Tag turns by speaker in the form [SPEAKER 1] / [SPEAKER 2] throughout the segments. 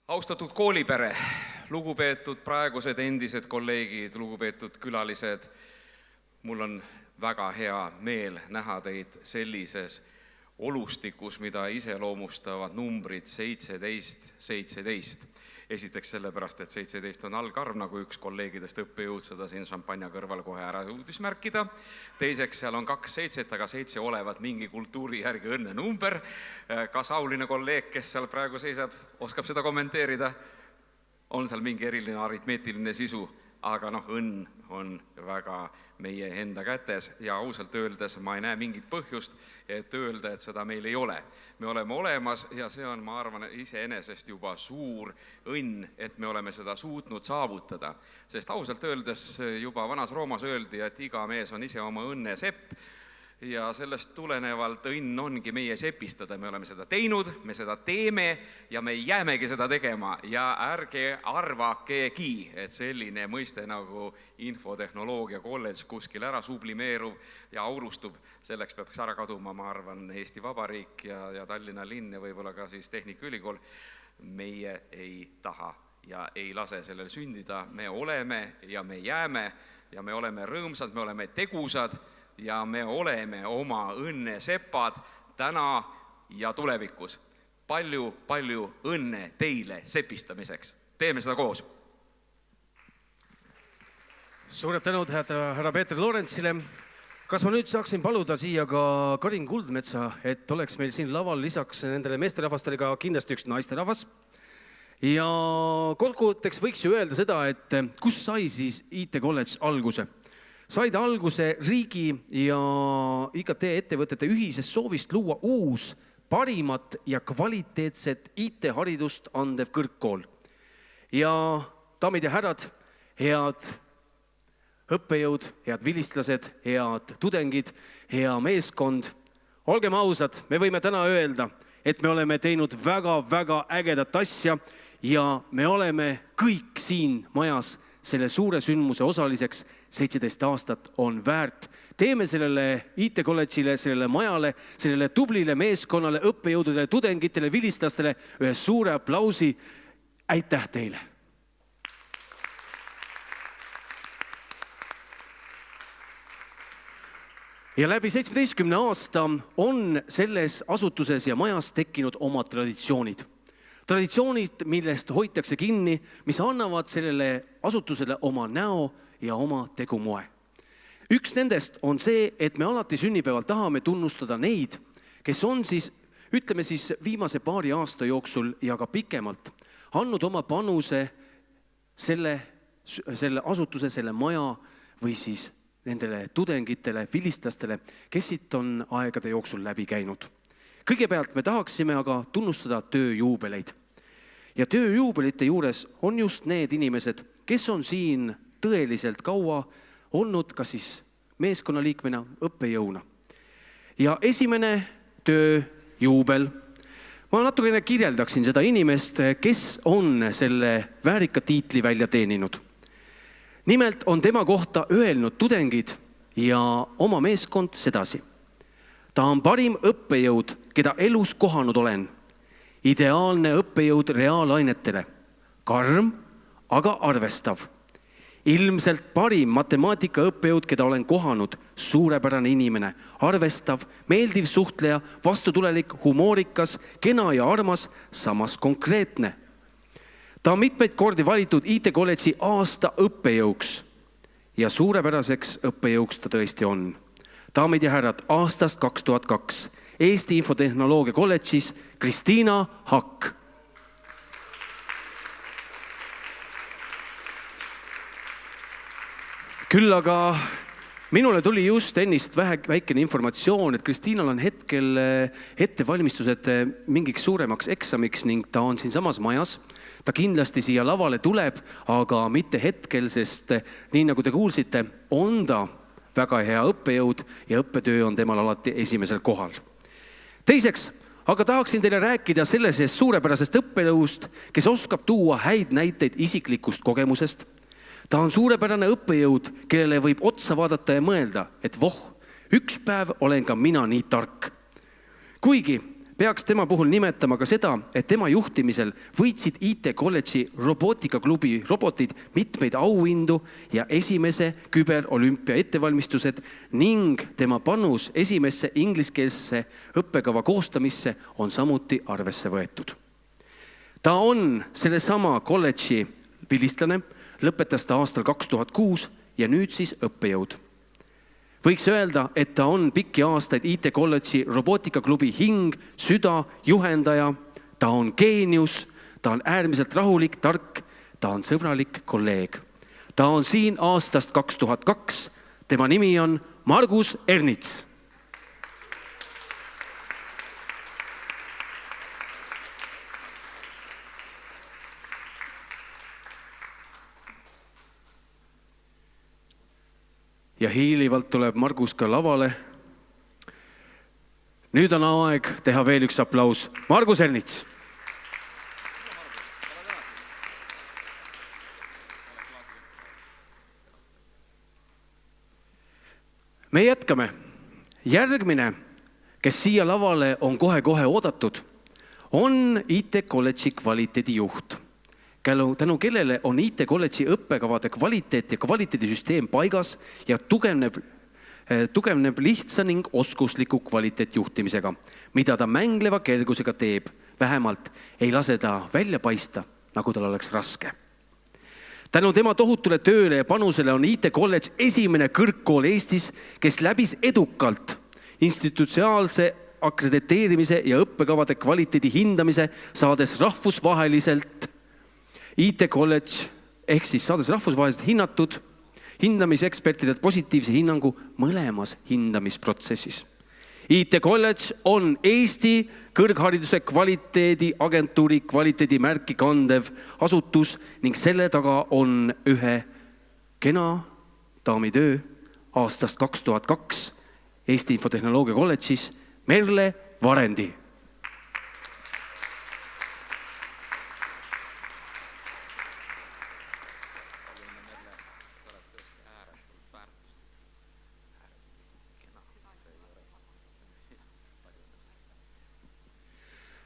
[SPEAKER 1] Austatud koolipere, lugupeetud praegused endised kolleegid, lugupeetud külalised, mul on väga hea meel näha teid sellises olustikus, mida iseloomustavad numbrid 17. Esiteks sellepärast, et 17 on algarv, nagu üks kolleegidest õppejõud seda siin šampanja kõrval kohe ära jõudis märkida. Teiseks, seal on 2 7, aga 7 olevat mingi kultuuri järgi õnne number. Kas auline kolleeg, kes seal praegu seisab, oskab seda kommenteerida? On seal mingi eriline aritmeetiline sisu, aga õnn on väga meie enda kätes ja ausalt öeldes ma ei näe mingit põhjust, et öelda, et seda meil ei ole. Me oleme olemas ja see on, ma arvan, iseenesest juba suur õnn, et me oleme seda suutnud saavutada. Sest ausalt öeldes juba vanas Roomas öeldi, et iga mees on ise oma õnne sepp ja sellest tulenevalt õnn ongi meie sepistada. Me oleme seda teinud, me seda teeme ja me jäämegi seda tegema ja ärge arvakegi, et selline mõiste nagu infotehnoloogia kolledž kuskil ära sublimeerub ja aurustub. Selleks peaks ära kaduma, ma arvan, Eesti Vabariik ja Tallinna linn ja võib-olla ka siis Tehnikaülikool. Meie ei taha ja ei lase sellel sündida. Me oleme ja me jääme ja me oleme rõõmsad, me oleme tegusad ja me oleme oma õnne sepad täna ja tulevikus. Palju õnne teile sepistamiseks. Teeme seda koos.
[SPEAKER 2] Suured tänud härra Peeter Lorentsile. Kas ma nüüd saaksin paluda siia ka Karin Kuldmetsa, et oleks meil siin laval lisaks nendele meesterahvastele ka kindlasti üks naisterahvas. Ja kokkuvõtteks võiks ju öelda seda, et kus sai siis IT kolledž alguse? Said alguse riigi ja IKT ettevõtete ühisest soovist luua uus, parimat ja kvaliteetset IT-haridust andev kõrgkool. Ja daamid ja härrad, head õppejõud, head vilistlased, head tudengid, hea meeskond. Olgem ausad, me võime täna öelda, et me oleme teinud väga ägedat asja ja me oleme kõik siin majas selle suure sündmuse osaliseks 17 aastat on väärt. Teeme sellele IT kolledžile, sellele majale, sellele tublile meeskonnale, õppejõududele, tudengitele, vilistlastele ühe suure aplausi. Aitäh teile! Ja läbi 17 aasta on selles asutuses ja majas tekkinud oma traditsioonid. Traditsioonid, millest hoitakse kinni, mis annavad sellele asutusele oma näo ja oma tegumoe. Üks nendest on see, et me alati sünnipäeval tahame tunnustada neid, kes on siis, ütleme siis viimase paari aasta jooksul ja ka pikemalt andnud oma panuse selle asutuse, selle maja või siis nendele tudengitele, vilistlastele, kes siit on aegade jooksul läbi käinud. Kõigepealt me tahaksime aga tunnustada tööjuubeleid. Ja tööjuubelite juures on just need inimesed, kes on siin tõeliselt kaua olnud kas siis meeskonnaliikmena, õppejõuna. Ja esimene tööjuubel. Ma natukene kirjeldaksin seda inimest, kes on selle väärika tiitli välja teeninud. Nimelt on tema kohta öelnud tudengid ja oma meeskond sedasi. Ta on parim õppejõud, keda elus kohanud olen. Ideaalne õppejõud reaalainetele. Karm, aga arvestav. Ilmselt parim matemaatika õppejõud, keda olen kohanud. Suurepärane inimene, arvestav, meeldiv suhtleja, vastutulelik, humoorikas, kena ja armas, samas konkreetne. Ta on mitmeid kordi valitud IT kolledži aasta õppejõuks ja suurepäraseks õppejõuks ta tõesti on. Daamid ja härrad, aastast 2002 Eesti infotehnoloogia kolledžis Kristiina Hakk. Küll aga minule tuli just ennist väikene informatsioon, et Kristiinal on hetkel ettevalmistused mingiks suuremaks eksamiks ning ta on siin samas majas. Ta kindlasti siia lavale tuleb, aga mitte hetkel, sest nii nagu te kuulsite, on ta väga hea õppejõud ja õppetöö on temal alati esimesel kohal. Teiseks, aga tahaksin teile rääkida sellest suurepärasest õppejõust, kes oskab tuua häid näiteid isiklikust kogemusest. Ta on suurepärane õppejõud, kellele võib otsa vaadata ja mõelda, et üks päev olen ka mina nii tark. Kuigi peaks tema puhul nimetama ka seda, et tema juhtimisel võitsid IT kolledži robootikaklubi robotid mitmeid auhindu ja esimese küberolümpia ettevalmistused ning tema panus esimesse ingliskeelse õppekava koostamisse on samuti arvesse võetud. Ta on sellesama kolledži vilistlane, lõpetas ta aastal 2006 ja nüüd siis õppejõud. Võiks öelda, et ta on pikki aastaid IT kolledži robootikaklubi hing, süda, juhendaja, ta on geenius, ta on äärmiselt rahulik, tark, ta on sõbralik kolleeg. Ta on siin aastast 2002, tema nimi on Margus Ernits. Ja hiilivalt tuleb Margus ka lavale. Nüüd on aeg teha veel üks aplaus. Margus Ernits. Me jätkame. Järgmine, kes siia lavale on kohe-kohe oodatud, on IT kolledži kvaliteedijuht. Tänu kellele on IT kolledži õppekavade kvaliteet ja kvaliteedisüsteem paigas ja tugevneb lihtsa ning oskusliku kvaliteetjuhtimisega, mida ta mängleva kergusega teeb. Vähemalt ei lase ta välja paista, nagu tal oleks raske. Tänu tema tohutule tööle ja panusele on IT kolledž esimene kõrgkool Eestis, kes läbis edukalt institutsionaalse akrediteerimise ja õppekavade kvaliteedi hindamise, saades rahvusvaheliselt IT kolledž ehk siis saades rahvusvaheliselt hinnatud hindamisekspertidelt positiivse hinnangu mõlemas hindamisprotsessis. IT kolledž on Eesti kõrghariduse kvaliteediagentuuri kvaliteedimärki kandev asutus ning selle taga on ühe kena daamitöö aastast 2002 Eesti Infotehnoloogia kolledžis Merle Varendi.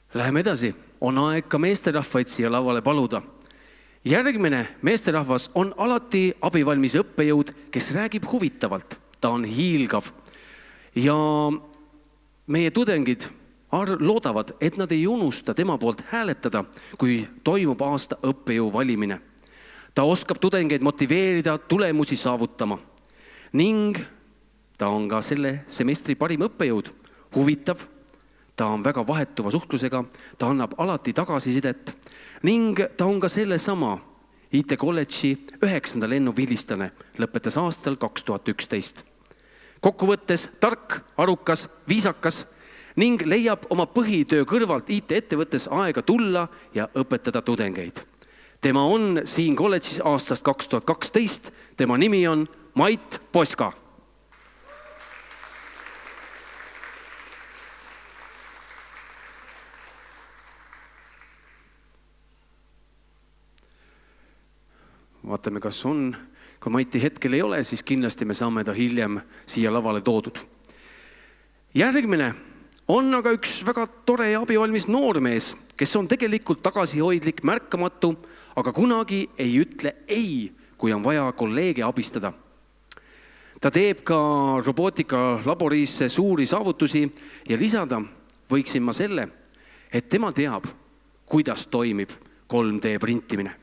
[SPEAKER 2] Läheme edasi. On aeg ka meesterahvaid siia lavale paluda. Järgmine meesterahvas on alati abivalmis õppejõud, kes räägib huvitavalt. Ta on hiilgav. Ja meie tudengid loodavad, et nad ei unusta tema poolt hääletada, kui toimub aasta õppejõu valimine. Ta oskab tudengeid motiveerida tulemusi saavutama. Ning ta on ka selle semestri parim õppejõud. Huvitav. Ta on väga vahetuva suhtlusega, ta annab alati tagasisidet ning ta on ka selle sama IT kolledži 9. lennu vilistlane, lõpetas aastal 2011. Kokkuvõttes tark, arukas, viisakas ning leiab oma põhitöö kõrvalt IT-ettevõttes aega tulla ja õpetada tudengeid. Tema on siin kolledžis aastast 2012, tema nimi on Mait Poska. Vaatame, kas on. Kui Maiti hetkel ei ole, siis kindlasti me saame ta hiljem siia lavale toodud. Järgmine on aga üks väga tore ja abivalmis noormees, kes on tegelikult tagasihoidlik, märkamatu, aga kunagi ei ütle ei, kui on vaja kolleege abistada. Ta teeb ka robootika laborisse suuri saavutusi ja lisada võiksin ma selle, et tema teab, kuidas toimib 3D printimine.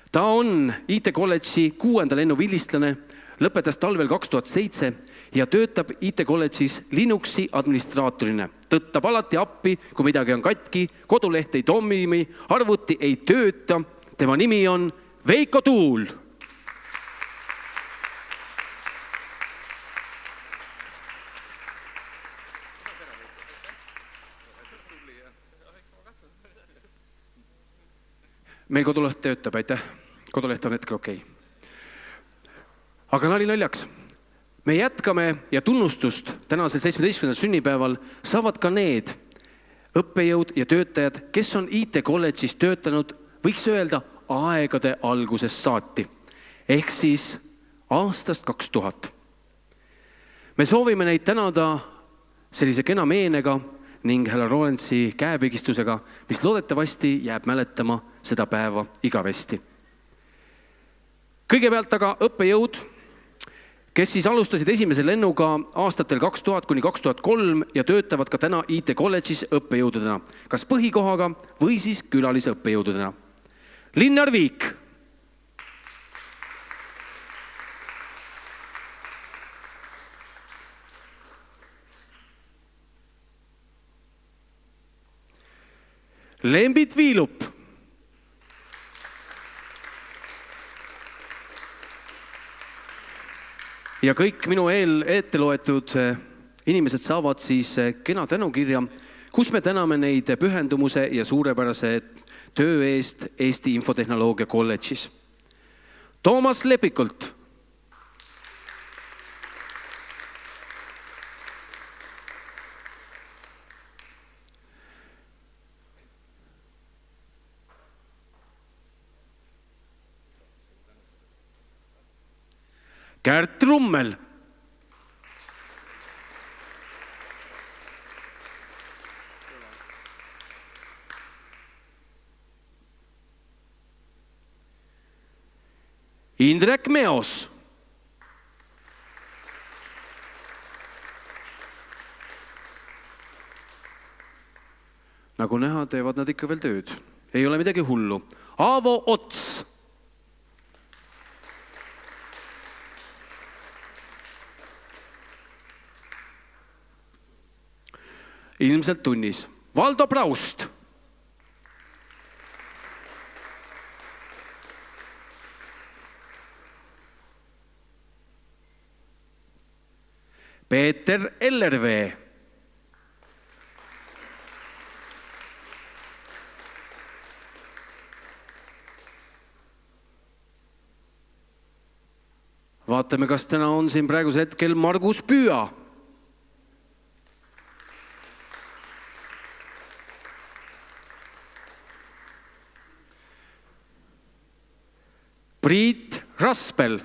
[SPEAKER 2] Ta on IT kolledži 6. lennu vilistlane, lõpetas talvel 2007 ja töötab IT kolledžis Linuxi administraatorina. Tõttab alati appi, kui midagi on katki, koduleht ei toimi, arvuti ei tööta. Tema nimi on Veiko Tuul. Meil koduleht töötab, aitäh. Koduleht on hetkel okei. Aga nali naljaks. Me jätkame ja tunnustust tänasel 17. sünnipäeval saavad ka need õppejõud ja töötajad, kes on IT kolledžis töötanud, võiks öelda aegade algusest saati. Ehk siis aastast 2000. Me soovime neid tänada sellise kena meenega ning härra Lorentsi käepigistusega, mis loodetavasti jääb mäletama seda päeva igavesti. Kõigepealt aga õppejõud, kes siis alustasid esimese lennuga aastatel 2000 kuni 2003 ja töötavad ka täna IT kolledžis õppejõududena, kas põhikohaga või siis külalisõppejõududena. Linnar Viik. Lembit Viilup. Ja kõik minu ette loetud inimesed saavad siis kena tänukirja, kus me täname neid pühendumuse ja suurepärase töö eest Eesti Infotehnoloogia kolledžis. Toomas Lepikult. Kärt Rummel. Indrek Meos. Nagu näha, teevad nad ikka veel tööd. Ei ole midagi hullu. Aavo Ots. Ilmselt tunnis. Valdo Praust. Peeter Ellervee. Vaatame, kas täna on siin praegusel hetkel Margus Püüa. Priit Raspel.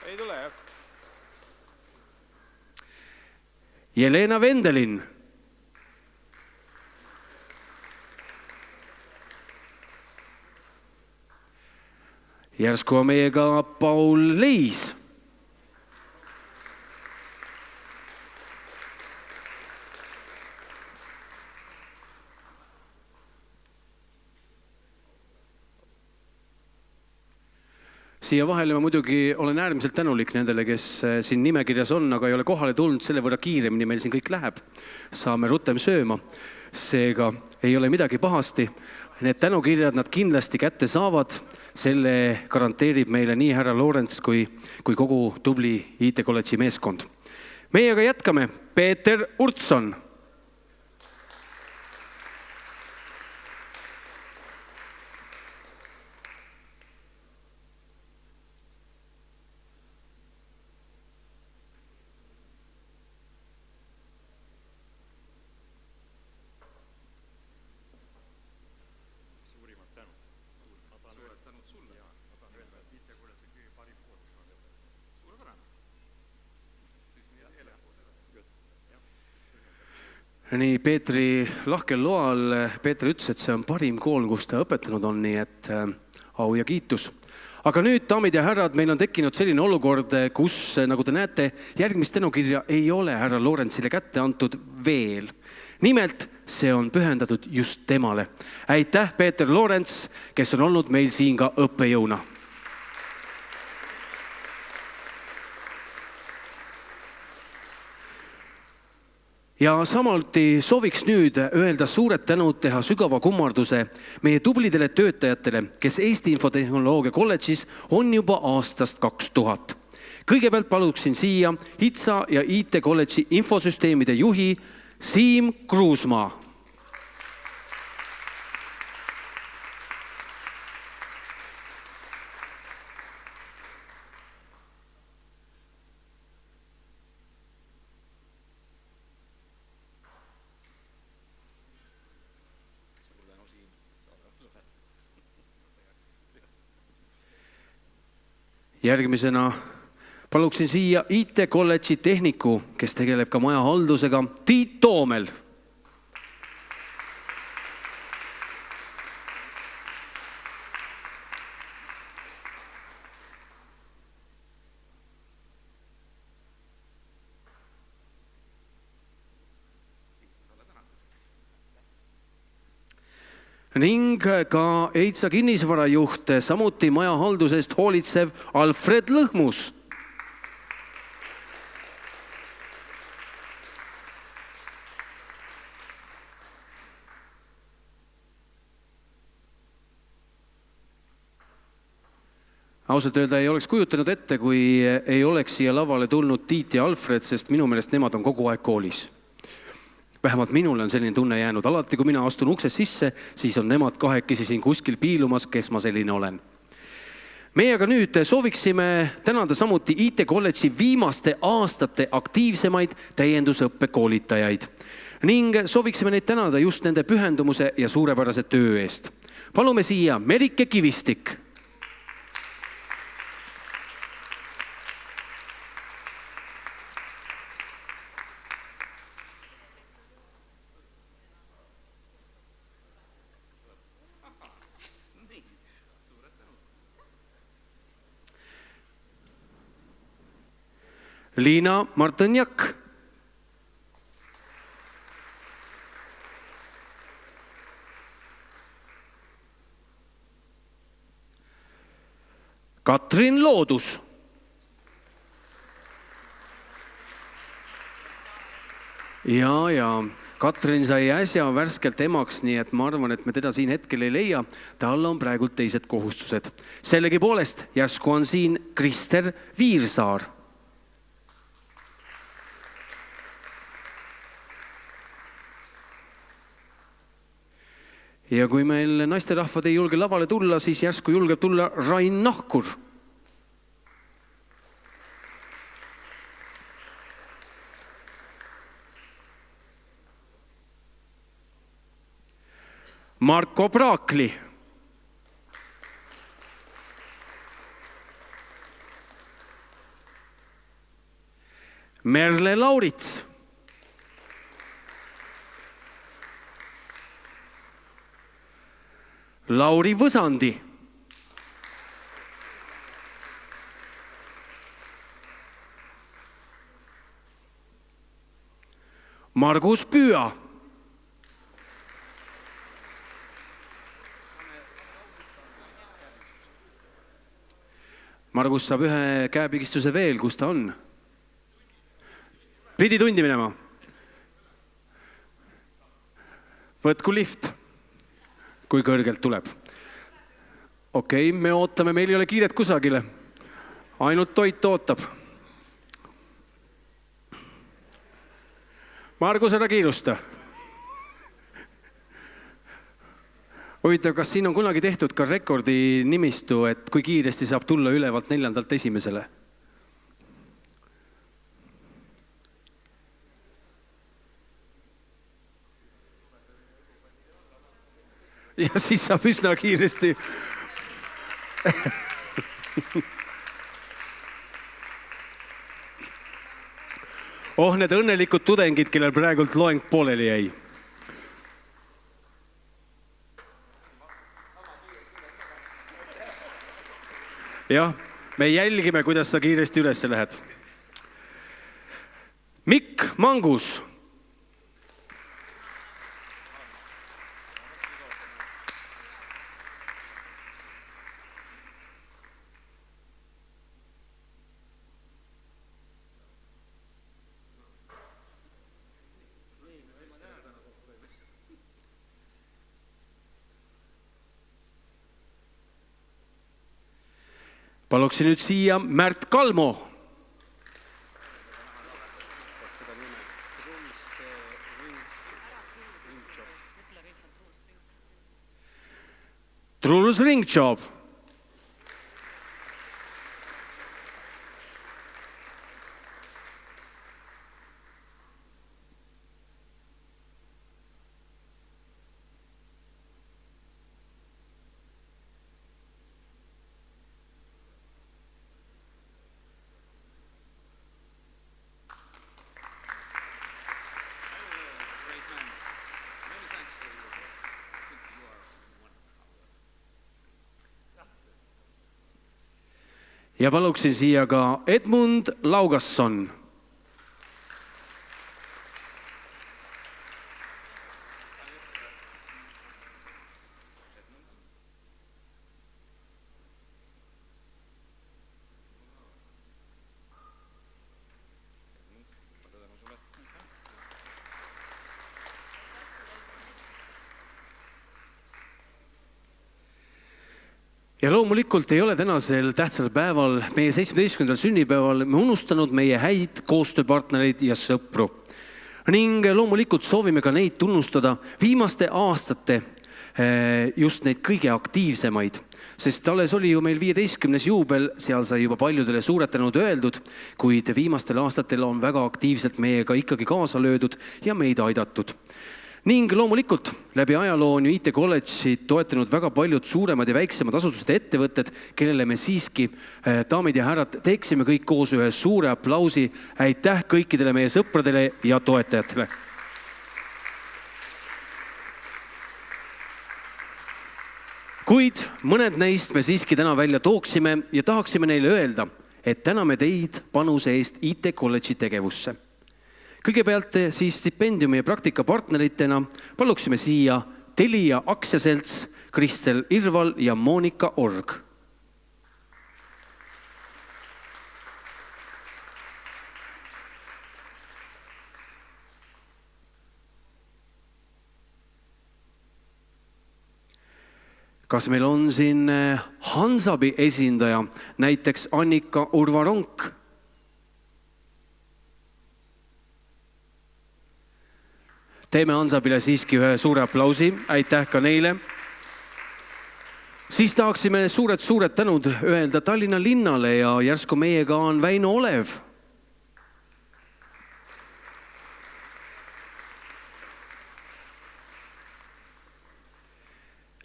[SPEAKER 3] Ei tule, jah.
[SPEAKER 2] Jelena Vendelin. Järsku on meiega Paul Leis. Siia vahele ma muidugi olen äärmiselt tänulik nendele, kes siin nimekirjas on, aga ei ole kohale tulnud, selle võrra kiiremini meil siin kõik läheb. Saame rutem sööma. Seega ei ole midagi pahasti. Need tänukirjad nad kindlasti kätte saavad. Selle garanteerib meile nii härra Lorents kui kogu tubli IT kolledži meeskond. Meiega jätkame. Peeter Urtson. Nii Peetri lahkel loal, Peeter ütles, et see on parim kool, kus ta õpetanud on, nii et au ja kiitus. Aga nüüd, daamid ja härrad, meil on tekkinud selline olukord, kus, nagu te näete, järgmist tänukirja ei ole härra Lorentsile kätte antud veel. Nimelt, see on pühendatud just temale. Aitäh, Peeter Lorents, kes on olnud meil siin ka õppejõuna. Ja samalti sooviks nüüd öelda suured tänud teha sügava kummarduse meie tublidele töötajatele, kes Eesti Infotehnoloogia kolledžis on juba aastast 2000. Kõigepealt paluksin siia HITSA ja IT kolledži infosüsteemide juhi Siim Kruusmaa. Järgmisena Paluksin siia IT kolledži tehniku, kes tegeleb ka maja haldusega, Tiit Toomel. Ning ka Eitsa kinnisvarajuht, samuti maja haldusest hoolitsev Alfred Lõhmus. Ausalt öelda ei oleks kujutanud ette, kui ei oleks siia lavale tulnud Tiit ja Alfred, sest minu meelest nemad on kogu aeg koolis. Vähemalt minule on selline tunne jäänud. Alati, kui mina astun uksest sisse, siis on nemad kahekesi siin kuskil piilumas, kes ma selline olen. Meie aga nüüd sooviksime tänada samuti IT kolledži viimaste aastate aktiivsemaid täiendusõppekoolitajaid ning sooviksime neid tänada just nende pühendumuse ja suurepärase töö eest. Palume siia Merike Kivistik. Liina Martõnjak. Katrin Loodus. Ja Katrin sai äsja värskelt emaks, nii et ma arvan, et me teda siin hetkel ei leia. Tal on praegult teised kohustused. Sellegi poolest järsku on siin Krister Viirsaar. Ja kui meil naisterahvad ei julge lavale tulla, siis järsku julgeb tulla Rain Nahkur. Marko Praakli. Merle Laurits. Lauri Võsandi. Margus Püüa. Margus saab ühe käepigistuse veel, kus ta on. Pidi tundi minema. Võtku lift. Kui kõrgelt tuleb. Okei, me ootame, meil ei ole kiiret kusagile. Ainult toit ootab. Margus, ära kiirusta. Huvitav, kas siin on kunagi tehtud ka rekordi nimistu, et kui kiiresti saab tulla ülevalt 4. esimesele? Ja siis saab üsna kiiresti. Need õnnelikud tudengid, kellel praegult loeng pooleli jäi. Jah, me jälgime, kuidas sa kiiresti üles lähed. Mikk Mangus. Paluksin nüüd siia Märt Kalmo. Truls Ringjob. Ja paluksin siia ka Edmund Laugasson. Ja loomulikult ei ole tänasel tähtsal päeval, meie 17. sünnipäeval, me unustanud meie häid koostööpartnereid ja sõpru. Ning loomulikult soovime ka neid tunnustada viimaste aastate just neid kõige aktiivsemaid. Sest alles oli ju meil 15. juubel, seal sai juba paljudele suuretanud öeldud, kuid viimastel aastatel on väga aktiivselt meiega ikkagi kaasa löödud ja meid aidatud. Ning loomulikult läbi ajaloo on ju IT kolledži toetanud väga paljud suuremad ja väiksemad asutused ettevõtted, kellele me siiski, daamid ja härrad, teeksime kõik koos ühe suure aplausi. Aitäh kõikidele meie sõpradele ja toetajatele. Kuid mõned neist me siiski täna välja tooksime ja tahaksime neile öelda, et täname teid panuse eest IT kolledži tegevusse. Kõigepealt siis stipendiumi ja praktikapartneritena paluksime siia Telia aktsiaselts, Kristel Irval ja Monika Org. Kas meil on siin Hansabi esindaja, näiteks Annika Urvaronk? Teeme Hansabile siiski ühe suure aplausi. Aitäh ka neile. Siis tahaksime suured tänud öelda Tallinna linnale ja järsku meiega on Väino Olev.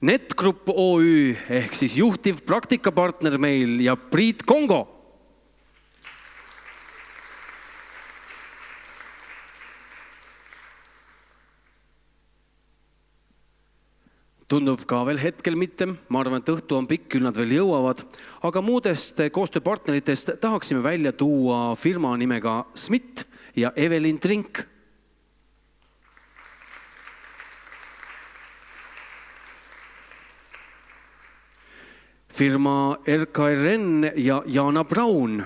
[SPEAKER 2] Netgrupp OÜ ehk siis juhtiv praktikapartner meil ja Priit Kongo. Tundub ka veel hetkel mitte, ma arvan, et õhtu on pikk, küll nad veel jõuavad, aga muudest koostööpartneritest tahaksime välja tuua firma nimega Smith ja Evelyn Trink. Firma RKRN ja Jana Braun.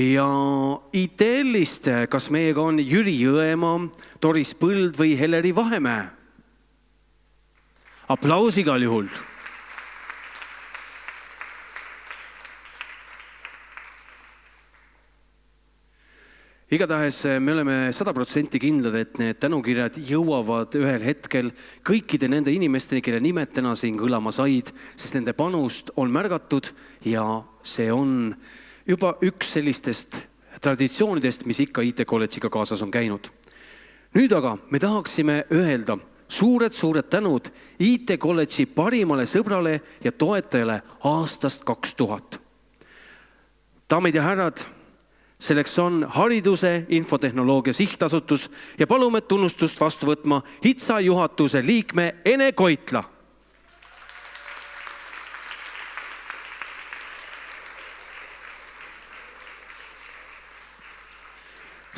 [SPEAKER 2] Ja ITL-ist, kas meiega on Jüri Jõemaa, Doris Põld või Heleri Vahemäe? Aplaus igal juhul. Igatahes me oleme 100% kindlad, et need tänukirjad jõuavad ühel hetkel kõikide nende inimesteni, kelle nimed täna siin kõlama said, sest nende panust on märgatud ja see on juba üks sellistest traditsioonidest, mis ikka IT kolledžiga kaasas on käinud. Nüüd aga me tahaksime öelda suured tänud IT kolledži parimale sõbrale ja toetajale aastast 2000. Daamid ja härrad, selleks on Hariduse Infotehnoloogia Sihtasutus ja palume tunnustust vastu võtma HITSA juhatuse liikme Ene Koitla.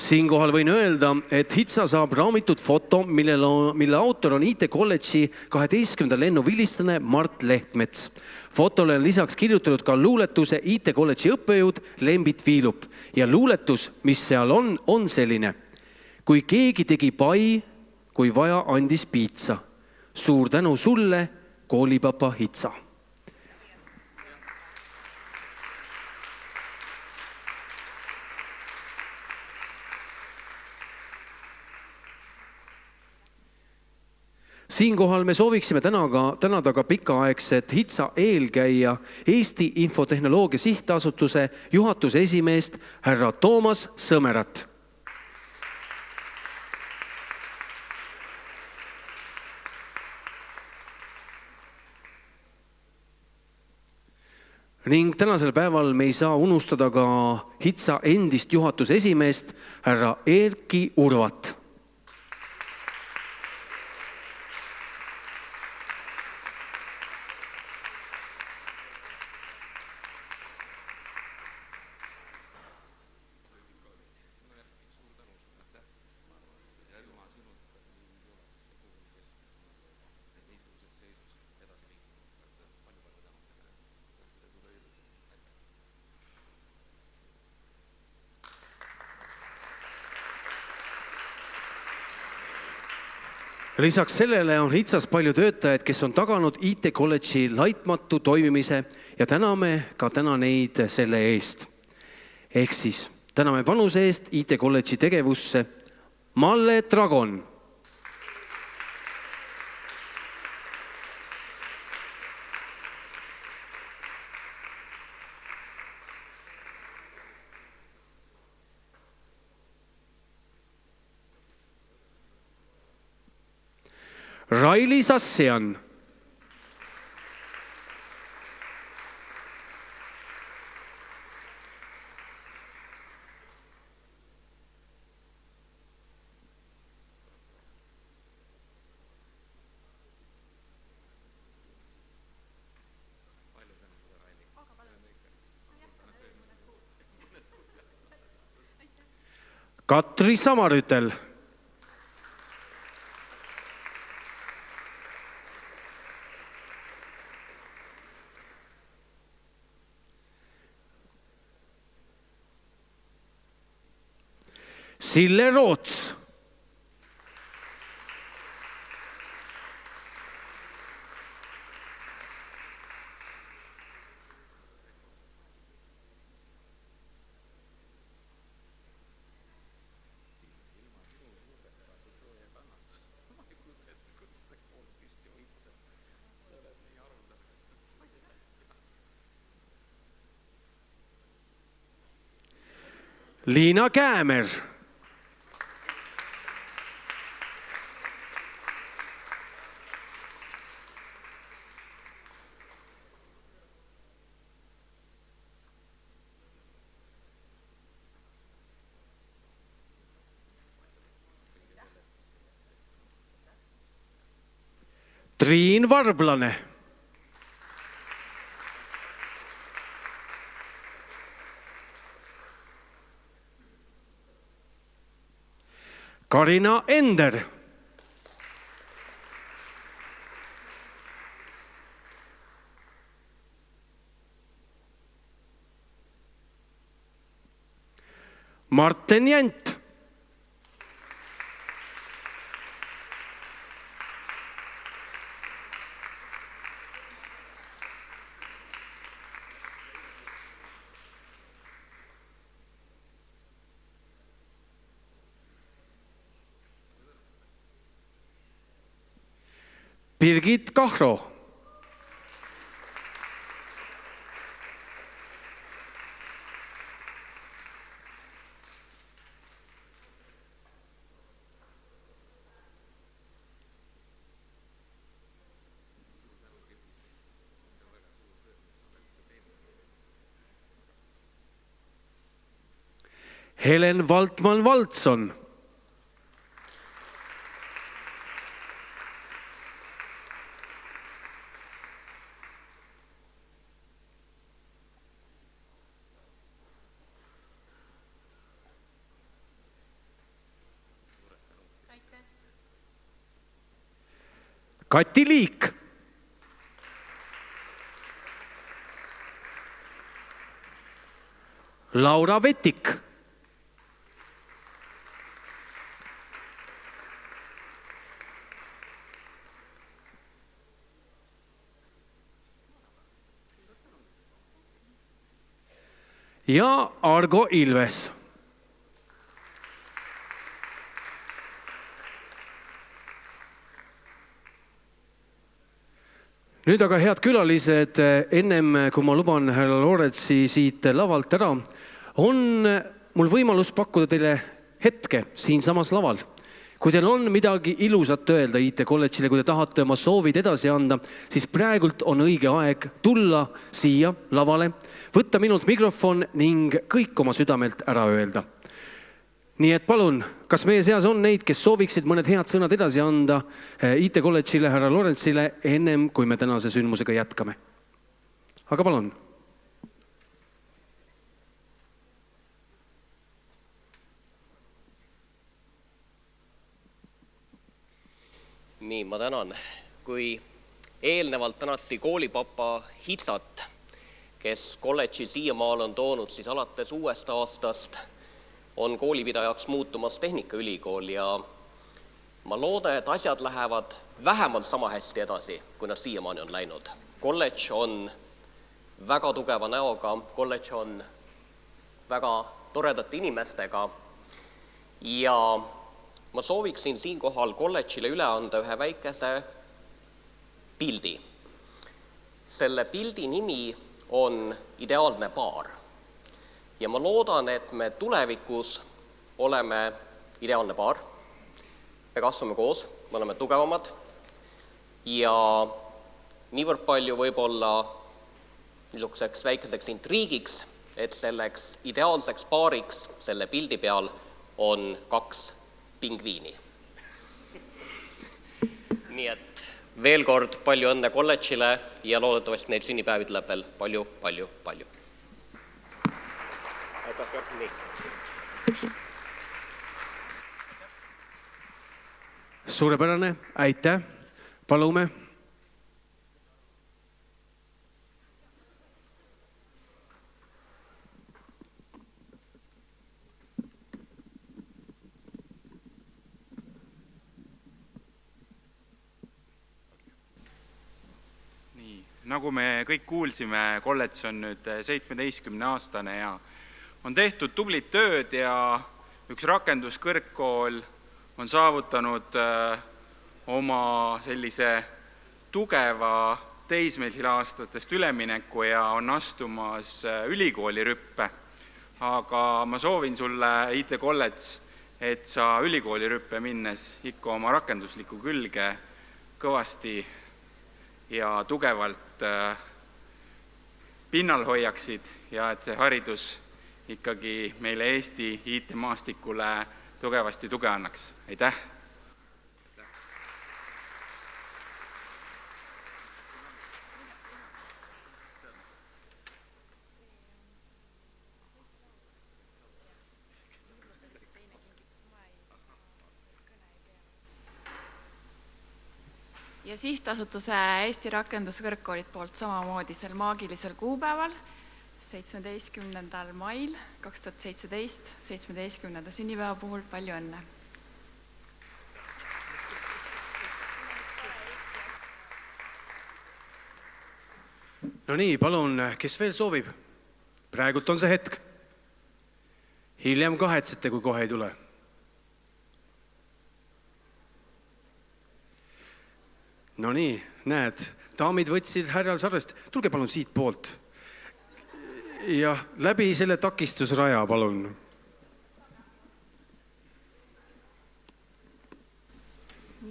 [SPEAKER 2] Siinkohal võin öelda, et HITSA saab raamitud foto, mille autor on IT kolledži 12. lennu vilistlane Mart Lehtmets. Fotole on lisaks kirjutatud ka luuletuse IT kolledži õppejõud Lembit Viilup ja luuletus, mis seal on selline. Kui keegi tegi pai, kui vaja andis piitsa. Suur tänu sulle, koolipapa HITSA. Siinkohal me sooviksime tänada ka pikaaegset HITSA eelkäija Eesti Infotehnoloogia Sihtasutuse juhatuse esimeest härra Toomas Sõmerat. ning tänasel päeval me ei saa unustada ka HITSA endist juhatuse esimeest, härra Erki Urvat. Lisaks sellele on HITSAs palju töötajaid, kes on taganud IT-kolledži laitmatu toimimise ja täname ka täna neid selle eest. Ehk siis täname panuse eest IT-kolledži tegevusse Malle Dragon, Raili Sassian, Katri Samarütel, Sille Roots, Liina Käämer, Triin Varblane, Karina Ender, Martin Jent, Birgit Kahro, Helen Valtman-Valtson, Kati Liik, Laura Vetik, ja Argo Ilves. Nüüd aga head külalised, ennem kui ma luban härra Looretsi siit lavalt ära, on mul võimalus pakkuda teile hetke siin samas laval, Kui teil on midagi ilusat öelda IT kolledžile, kui te tahate oma soovid edasi anda, siis praegult on õige aeg tulla siia lavale, võtta minult mikrofon ning kõik oma südamelt ära öelda. Nii et palun, kas meie seas on neid, kes sooviksid mõned head sõnad edasi anda IT kolledžile, härra Lorentsile, ennem kui me tänase sündmusega jätkame? Aga palun.
[SPEAKER 4] Nii, ma tänan. Kui eelnevalt tänati koolipapa Hitsat, kes kolledži siiamaal on toonud, siis alates uuest aastast on koolipidajaks muutumas Tehnikaülikool ja ma loodan, et asjad lähevad vähemalt sama hästi edasi, kui nad siiamaani on läinud. Kolledž on väga tugeva näoga, kolledž on väga toredate inimestega ja ma sooviksin siinkohal kolledžile üle anda ühe väikese pildi. Selle pildi nimi on Ideaalne paar. Ja ma loodan, et me tulevikus oleme ideaalne paar. Me kasvame koos, me oleme tugevamad ja niivõrd palju võib-olla niisuguseks väikeseks intriigiks, et selleks ideaalseks paariks selle pildi peal on 2 pingviini. Nii et veel kord palju õnne kolledžile ja loodetavasti neid sünnipäevi tuleb veel palju. Nii.
[SPEAKER 2] Suurepärane, aitäh, palume.
[SPEAKER 5] Nagu me kõik kuulsime, kolledž on nüüd 17-aastane ja on tehtud tublit tööd ja üks rakenduskõrgkool on saavutanud oma sellise tugeva teismelisel aastatest ülemineku ja on astumas ülikooli rüppe. Aga ma soovin sulle, IT kolledž, et sa ülikooli rüppe minnes ikka oma rakendusliku külge kõvasti ja tugevalt pinnal hoiaksid ja et see haridus ikkagi meile Eesti IT-maastikule tugevasti tuge annaks. Aitäh!
[SPEAKER 6] Ja sihtasutuse Eesti Rakenduskõrgkoolid poolt samamoodi sel maagilisel kuupäeval, 17. mail 2017, 17. sünnipäeva puhul palju õnne.
[SPEAKER 2] No nii, palun, kes veel soovib? Praegult on see hetk. Hiljem kahetsete, kui kohe ei tule. No nii, näed, daamid võtsid härjal sarvest. Tulge palun siit poolt. Ja läbi selle takistusraja, palun.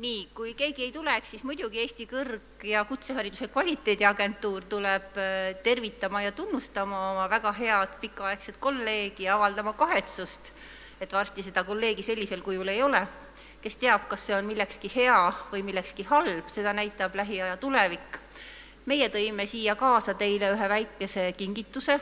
[SPEAKER 7] Nii, kui keegi ei tuleks, siis muidugi Eesti Kõrg- ja Kutsehariduse Kvaliteediagentuur tuleb tervitama ja tunnustama oma väga head pikaaegset kolleegi ja avaldama kahetsust, et varsti seda kolleegi sellisel kujul ei ole. Kes teab, kas see on millekski hea või millekski halb, seda näitab lähiaja tulevik. Meie tõime siia kaasa teile ühe väikese kingituse.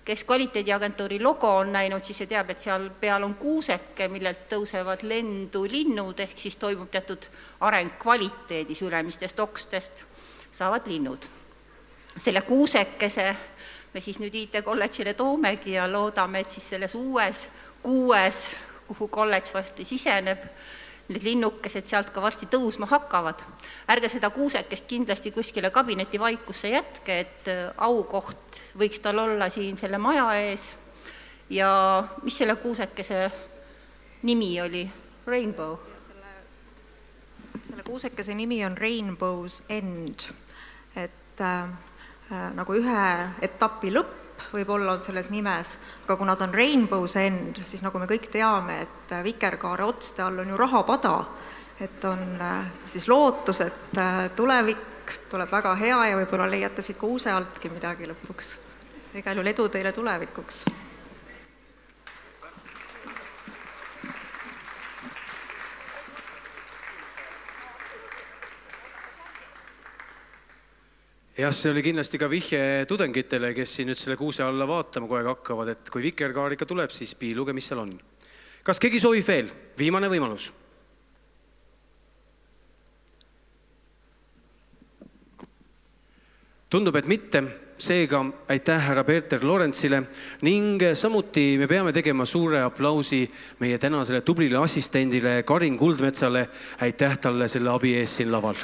[SPEAKER 7] Kes kvaliteediagentuuri logo on näinud, siis see teab, et seal peal on kuuseke, millelt tõusevad lendu linnud, ehk siis toimub teatud areng kvaliteedis ülemistest okstest, saavad linnud. Selle kuusekese me siis nüüd IT kolledžile toomegi ja loodame, et siis selles uues kuues, kuhu kolledž varsti siseneb, need linnukesed sealt ka varsti tõusma hakkavad. Ärge seda kuusekest kindlasti kuskile kabineti vaikusse jätke, et aukoht võiks tal olla siin selle maja ees. Ja mis selle kuusekese nimi oli? Rainbow?
[SPEAKER 8] Selle kuusekese nimi on Rainbow's End. Et nagu ühe etapi lõpp võib-olla on selles nimes, aga kuna ta on Rainbow's End, siis nagu me kõik teame, et vikerkaare otste all on ju rahapada, et on siis lootus, et tulevik tuleb väga hea ja võib-olla leiate siit kuuse altki midagi lõpuks. Igal juhul edu teile tulevikuks.
[SPEAKER 2] Jah, see oli kindlasti ka vihje tudengitele, kes siin nüüd selle kuuse alla vaatama kogu aeg hakkavad, et kui vikerkaar ikka tuleb, siis piiluge, mis seal on. Kas keegi soovib veel? Viimane võimalus. Tundub, et mitte. Seega aitäh härra Peeter Lorentsile ning samuti me peame tegema suure aplausi meie tänasele tublile assistendile Karin Kuldmetsale. Aitäh talle selle abi eest siin laval.